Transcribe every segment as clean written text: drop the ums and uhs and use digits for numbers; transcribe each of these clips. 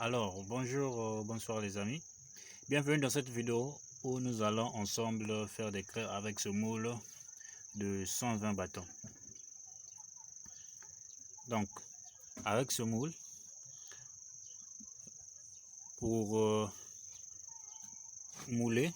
Alors, bonjour, bonsoir les amis. Bienvenue dans cette vidéo où nous allons ensemble faire des crêpes avec ce moule de 120 bâtons. Donc, avec ce moule, pour mouler,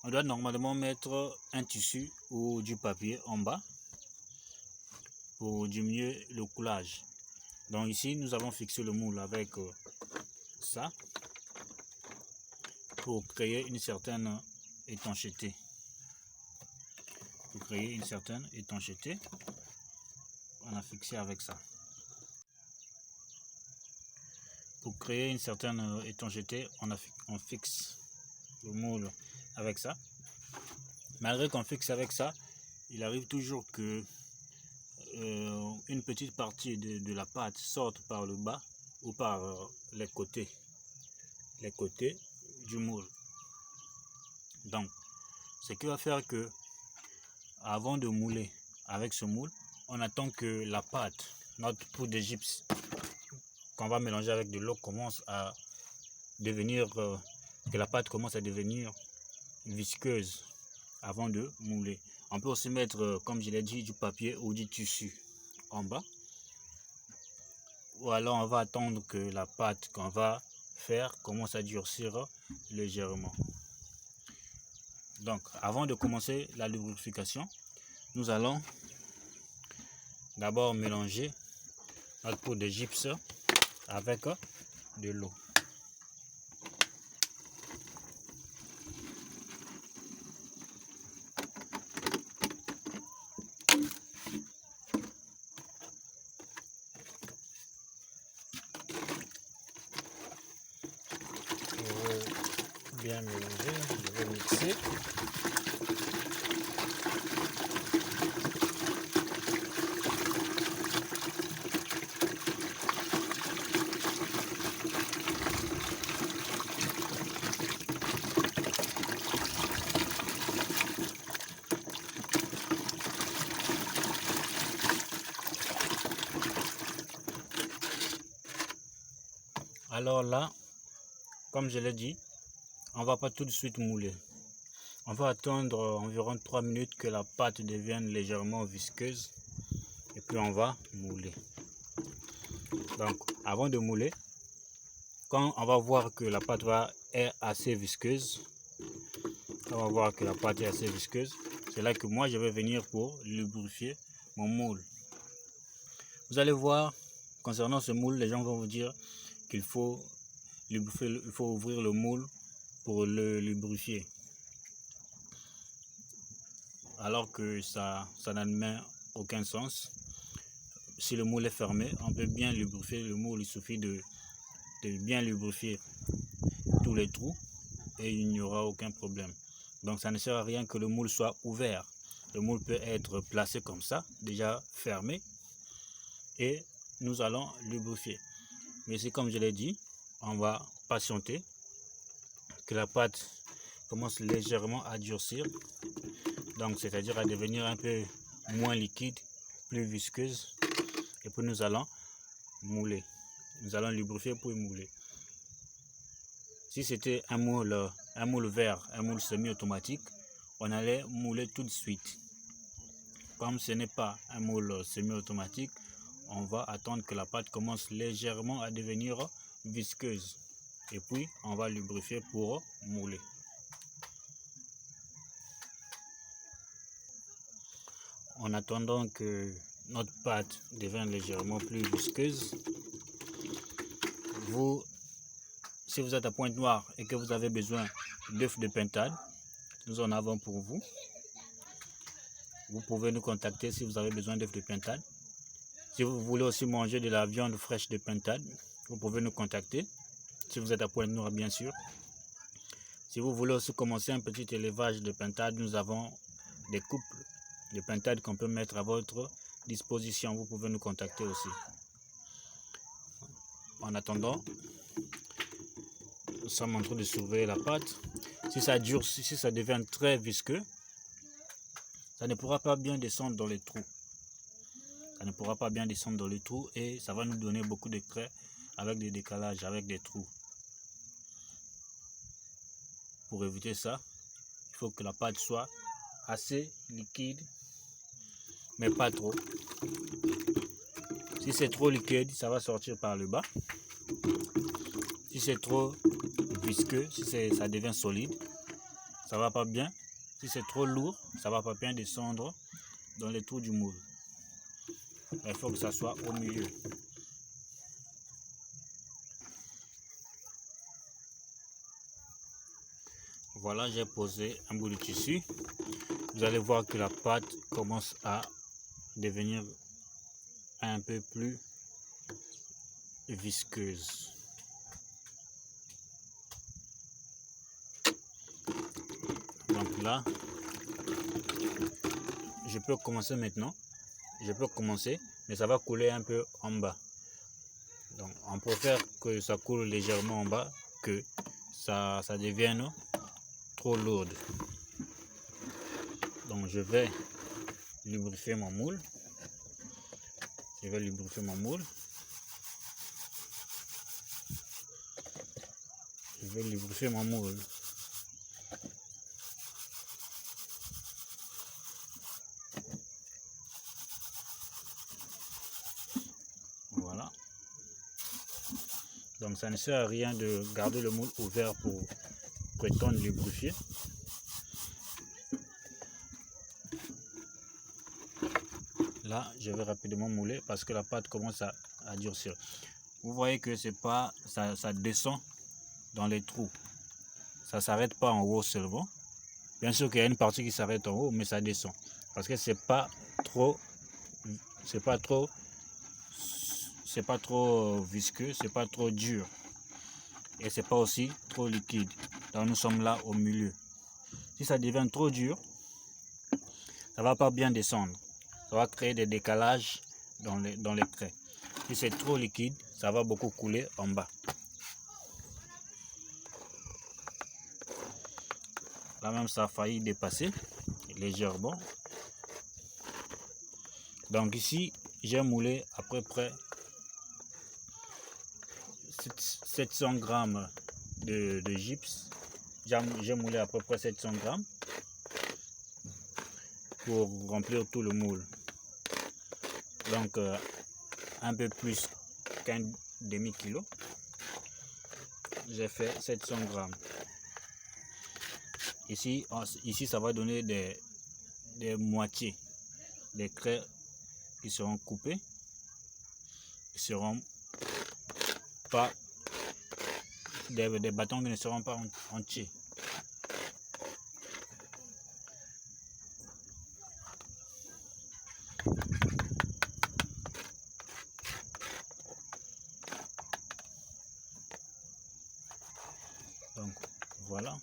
on doit normalement mettre un tissu ou du papier en bas pour diminuer le coulage. Donc ici, nous avons fixé le moule avec ça pour créer une certaine étanchéité. On a fixé avec ça. Pour créer une certaine étanchéité, on fixe le moule avec ça. Malgré qu'on fixe avec ça, il arrive toujours que une petite partie de la pâte sorte par le bas ou par les côtés du moule. Donc, ce qui va faire que avant de mouler avec ce moule, on attend que la pâte, notre poudre de gypse qu'on va mélanger avec de l'eau, commence à devenir, que la pâte commence à devenir visqueuse avant de mouler. On peut aussi mettre, comme je l'ai dit, du papier ou du tissu en bas. Ou alors on va attendre que la pâte qu'on va faire commence à durcir légèrement. Donc, avant de commencer la lubrification, nous allons d'abord mélanger notre poudre de gypse avec de l'eau. Bien mélanger, je vais mixer. Alors là, comme je l'ai dit, on ne va pas tout de suite mouler. On va attendre environ 3 minutes que la pâte devienne légèrement visqueuse et puis on va mouler. Donc avant de mouler, quand on va voir que la pâte est assez visqueuse, c'est là que moi je vais venir pour lubrifier mon moule. Vous allez voir, concernant ce moule, les gens vont vous dire qu'il faut lubrifier, il faut ouvrir le moule pour le lubrifier. Alors que ça n'admet aucun sens. Si le moule est fermé, on peut bien lubrifier le moule. Il suffit de bien lubrifier tous les trous et il n'y aura aucun problème. Donc ça ne sert à rien que le moule soit ouvert. Le moule peut être placé comme ça, déjà fermé, et nous allons lubrifier. Mais c'est comme je l'ai dit, on va patienter que la pâte commence légèrement à durcir. Donc c'est-à-dire à devenir un peu moins liquide, plus visqueuse. Et puis nous allons mouler. Nous allons lubrifier pour mouler. Si c'était un moule vert, un moule semi-automatique, on allait mouler tout de suite. Comme ce n'est pas un moule semi-automatique, on va attendre que la pâte commence légèrement à devenir visqueuse. Et puis on va lubrifier pour mouler. En attendant que notre pâte devienne légèrement plus visqueuse, si vous êtes à Pointe-Noire et que vous avez besoin d'œufs de pintade, nous en avons pour vous. Vous pouvez nous contacter si vous avez besoin d'œufs de pintade. Si vous voulez aussi manger de la viande fraîche de pintade, vous pouvez nous contacter. Si vous êtes à Pointe-Noire, bien sûr. Si vous voulez aussi commencer un petit élevage de pintade, nous avons des couples de pintade qu'on peut mettre à votre disposition. Vous pouvez nous contacter aussi. En attendant, nous sommes en train de surveiller la pâte. Si ça durcit, si ça devient très visqueux, ça ne pourra pas bien descendre dans les trous. Et ça va nous donner beaucoup de crêpes avec des décalages, avec des trous. Pour éviter ça, il faut que la pâte soit assez liquide, mais pas trop. Si c'est trop liquide, ça va sortir par le bas. Si c'est trop visqueux, si ça devient solide, ça va pas bien. Si c'est trop lourd, ça va pas bien descendre dans les trous du moule. Il faut que ça soit au milieu. Voilà, j'ai posé un bout de tissu. Vous allez voir que la pâte commence à devenir un peu plus visqueuse. Donc là, je peux commencer maintenant. Je peux commencer, mais ça va couler un peu en bas. Donc on préfère que ça coule légèrement en bas, que ça devienne trop lourde. Donc je vais lubrifier mon moule. Je vais lubrifier mon moule. Je vais lubrifier mon moule. Voilà. Donc ça ne sert à rien de garder le moule ouvert pour prétendre lubrifier. Là, je vais rapidement mouler parce que la pâte commence à durcir. Vous voyez que c'est pas ça descend dans les trous. Ça s'arrête pas en haut seulement. Bien sûr qu'il y a une partie qui s'arrête en haut, mais ça descend parce que c'est pas trop visqueux, c'est pas trop dur et c'est pas aussi trop liquide. Donc nous sommes là au milieu. Si ça devient trop dur, ça va pas bien descendre. Ça va créer des décalages dans les traits. Si c'est trop liquide, ça va beaucoup couler en bas. Là même, ça a failli dépasser légèrement. Donc ici, j'ai moulé à peu près 700 grammes de gypse. J'ai moulé à peu près 700 grammes pour remplir tout le moule. Donc un peu plus qu'un demi-kilo. J'ai fait 700 grammes. Ici, ça va donner des moitiés, des traits qui seront coupés, qui seront pas des bâtons qui ne seront pas entiers. Donc voilà.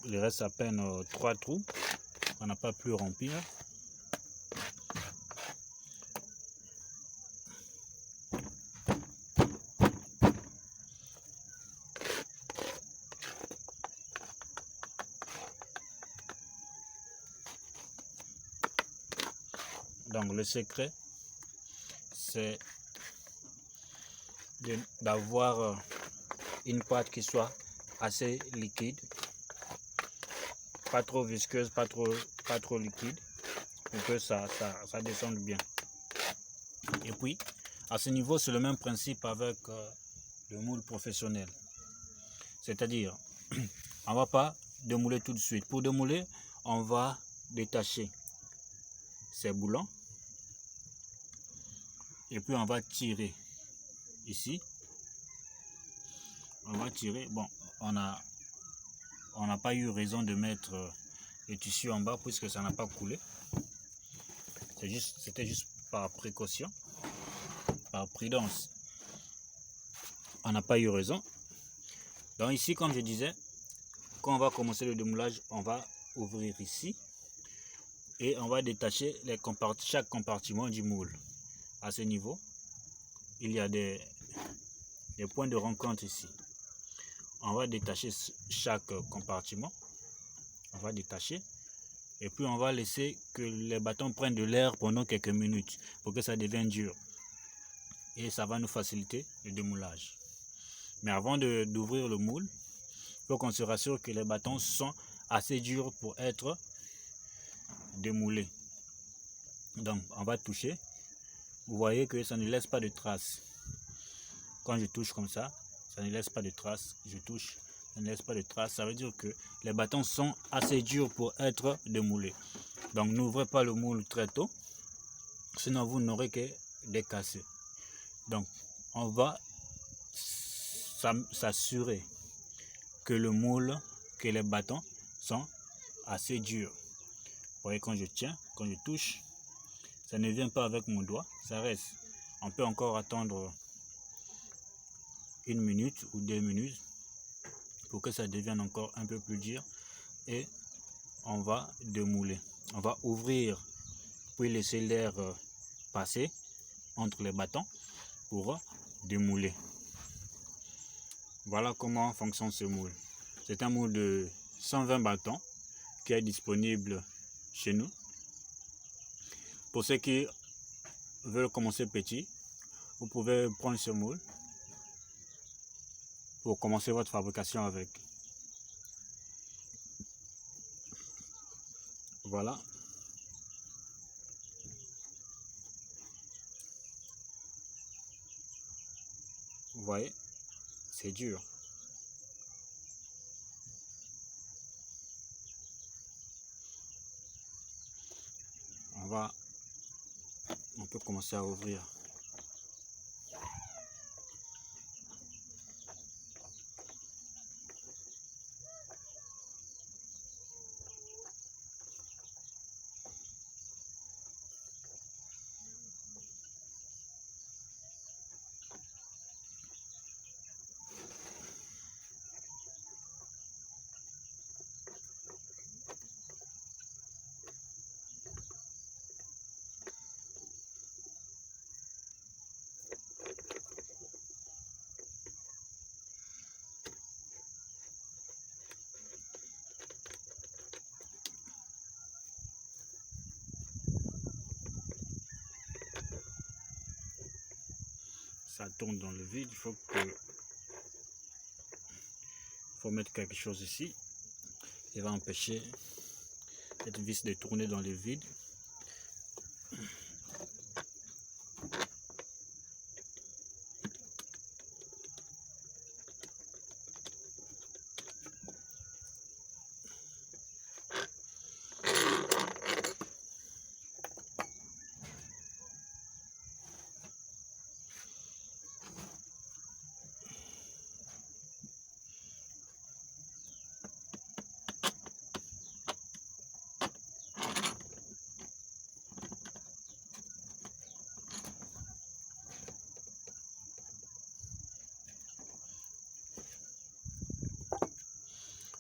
Il reste à peine 3 trous. On n'a pas pu remplir. Donc le secret, c'est d'avoir une pâte qui soit assez liquide, pas trop visqueuse, pas trop liquide, pour que ça descende bien. Et puis, à ce niveau, c'est le même principe avec le moule professionnel. C'est-à-dire, on ne va pas démouler tout de suite. Pour démouler, on va détacher ces boulons. Et puis on va tirer ici. On va tirer. Bon, on n'a pas eu raison de mettre le tissu en bas puisque ça n'a pas coulé. C'était juste par précaution, par prudence. On n'a pas eu raison. Donc ici, comme je disais, quand on va commencer le démoulage, on va ouvrir ici et on va détacher chaque compartiment du moule à ce niveau. il y a des points de rencontre ici. On va détacher chaque compartiment. On va détacher. Et puis on va laisser que les bâtons prennent de l'air pendant quelques minutes pour que ça devienne dur. Et ça va nous faciliter le démoulage. Mais avant d'ouvrir le moule, il faut qu'on se rassure que les bâtons sont assez durs pour être démoulés. Donc on va toucher. Vous voyez que ça ne laisse pas de traces. Quand je touche comme ça ne laisse pas de traces. Je touche, ça ne laisse pas de traces. Ça veut dire que les bâtons sont assez durs pour être démoulés. Donc n'ouvrez pas le moule très tôt, sinon vous n'aurez que des cassés. Donc on va s'assurer que le moule, que les bâtons sont assez durs. Vous voyez, quand je tiens, quand je touche, ça ne vient pas avec mon doigt, ça reste. On peut encore attendre 1 minute ou 2 minutes pour que ça devienne encore un peu plus dur et on va démouler. On va ouvrir puis laisser l'air passer entre les bâtons pour démouler. Voilà comment fonctionne ce moule. C'est un moule de 120 bâtons qui est disponible chez nous. Pour ceux qui veulent commencer petit, vous pouvez prendre ce moule pour commencer votre fabrication avec. Voilà. Vous voyez, c'est dur. On peut commencer à ouvrir. Ça tourne dans le vide, il faut mettre quelque chose ici. Il va empêcher cette vis de tourner dans le vide.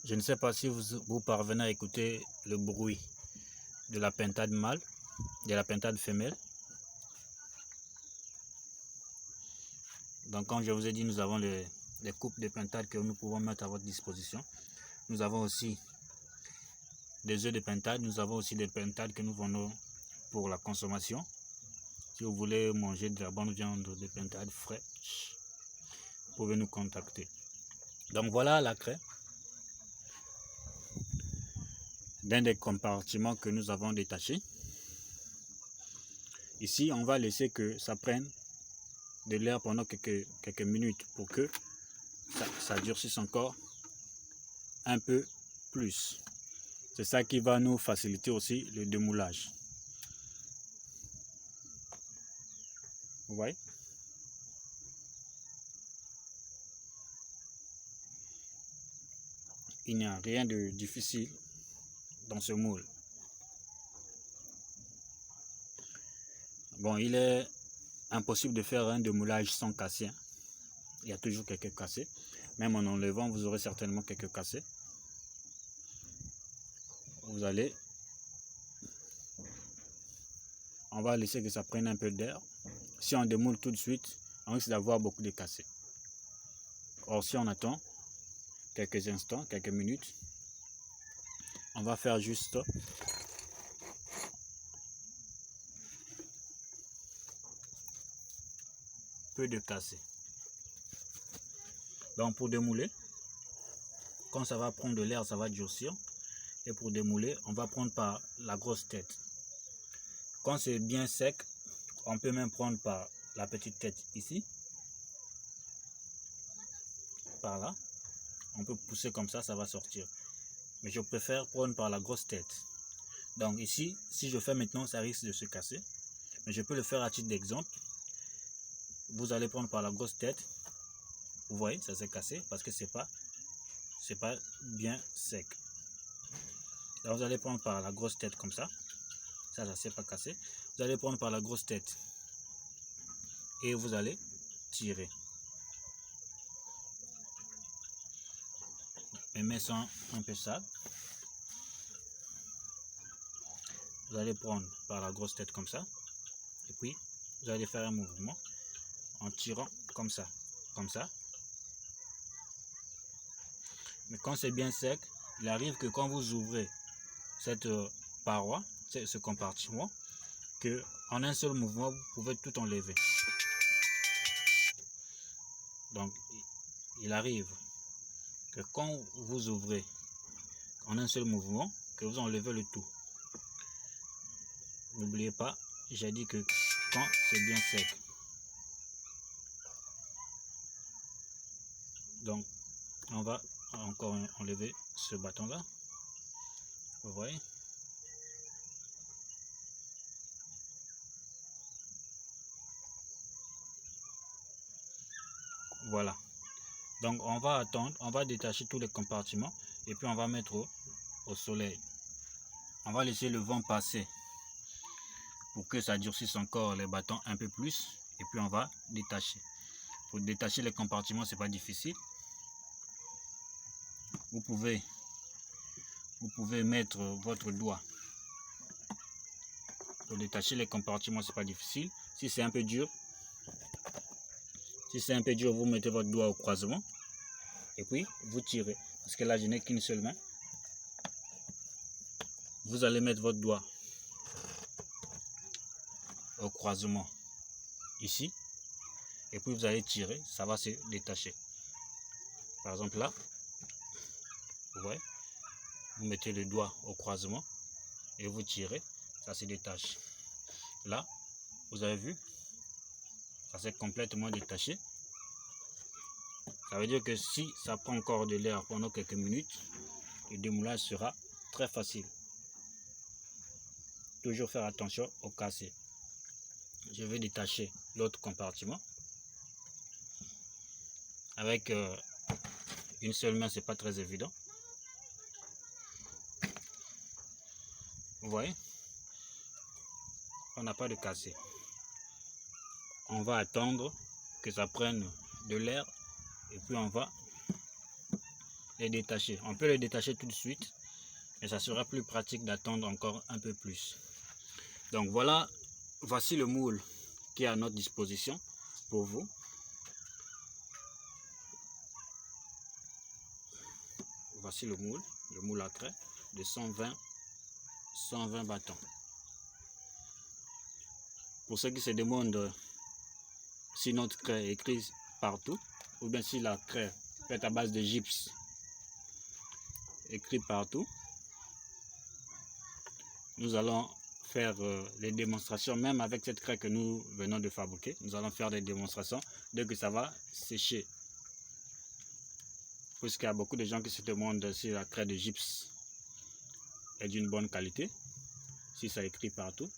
Je ne sais pas si vous parvenez à écouter le bruit de la pintade mâle, de la pintade femelle. Donc comme je vous ai dit, nous avons les coupes de pintade que nous pouvons mettre à votre disposition. Nous avons aussi des œufs de pintade, nous avons aussi des pintades que nous vendons pour la consommation. Si vous voulez manger de la bonne viande de pintade fraîche, vous pouvez nous contacter. Donc voilà la craie d'un des compartiments que nous avons détaché. Ici, on va laisser que ça prenne de l'air pendant quelques minutes pour que ça durcisse encore un peu plus. C'est ça qui va nous faciliter aussi le démoulage. Vous voyez? Il n'y a rien de difficile dans ce moule. Bon, il est impossible de faire un démoulage sans casser. Il y a toujours quelques cassés. Même en enlevant, vous aurez certainement quelques cassés. On va laisser que ça prenne un peu d'air. Si on démoule tout de suite, on risque d'avoir beaucoup de cassés. Or, si on attend quelques instants, quelques minutes, on va faire juste peu de cassés. Donc pour démouler, quand ça va prendre de l'air, ça va durcir. Et pour démouler, on va prendre par la grosse tête. Quand c'est bien sec, on peut même prendre par la petite tête ici. Par là. On peut pousser comme ça, ça va sortir. Mais je préfère prendre par la grosse tête. Donc ici, si je fais maintenant, ça risque de se casser. Mais je peux le faire à titre d'exemple. Vous allez prendre par la grosse tête. Vous voyez, ça s'est cassé parce que c'est pas bien sec. Alors vous allez prendre par la grosse tête comme ça. Ça s'est pas cassé. Vous allez prendre par la grosse tête. Et vous allez tirer. Mes mains sont un peu sales. Vous allez prendre par la grosse tête comme ça. Et puis, vous allez faire un mouvement en tirant comme ça. Comme ça. Mais quand c'est bien sec, il arrive que quand vous ouvrez cette paroi, ce compartiment, que en un seul mouvement, vous pouvez tout enlever. Donc, il arrive que quand vous ouvrez en un seul mouvement, que vous enlevez le tout. N'oubliez pas, j'ai dit que quand c'est bien sec. Donc, on va encore enlever ce bâton là. Vous voyez? Voilà. Donc, on va attendre, on va détacher tous les compartiments et puis on va mettre au soleil. On va laisser le vent passer pour que ça durcisse encore les bâtons un peu plus et puis on va détacher. Pour détacher les compartiments, c'est pas difficile. Vous pouvez mettre votre doigt. Pour détacher les compartiments, c'est pas difficile. Si c'est un peu dur, vous mettez votre doigt au croisement et puis vous tirez. Parce que là, je n'ai qu'une seule main. Vous allez mettre votre doigt au croisement ici et puis vous allez tirer, ça va se détacher. Par exemple là, vous voyez, vous mettez le doigt au croisement et vous tirez, ça se détache. Là, vous avez vu, ça s'est complètement détaché. Ça veut dire que si ça prend encore de l'air pendant quelques minutes, le démoulage sera très facile. Toujours faire attention au cassé. Je vais détacher l'autre compartiment. Avec une seule main, c'est pas très évident. Vous voyez, on n'a pas de cassé. On va attendre que ça prenne de l'air et puis on va les détacher. On peut les détacher tout de suite, mais ça sera plus pratique d'attendre encore un peu plus. Donc voilà, voici le moule qui est à notre disposition pour vous. Voici le moule à craie de 120 bâtons. Pour ceux qui se demandent si notre craie est écrite partout, ou bien si la craie faite à base de gypse écrite partout, nous allons faire les démonstrations, même avec cette craie que nous venons de fabriquer. Nous allons faire des démonstrations dès que ça va sécher. Puisqu'il y a beaucoup de gens qui se demandent si la craie de gypse est d'une bonne qualité, si ça écrit partout.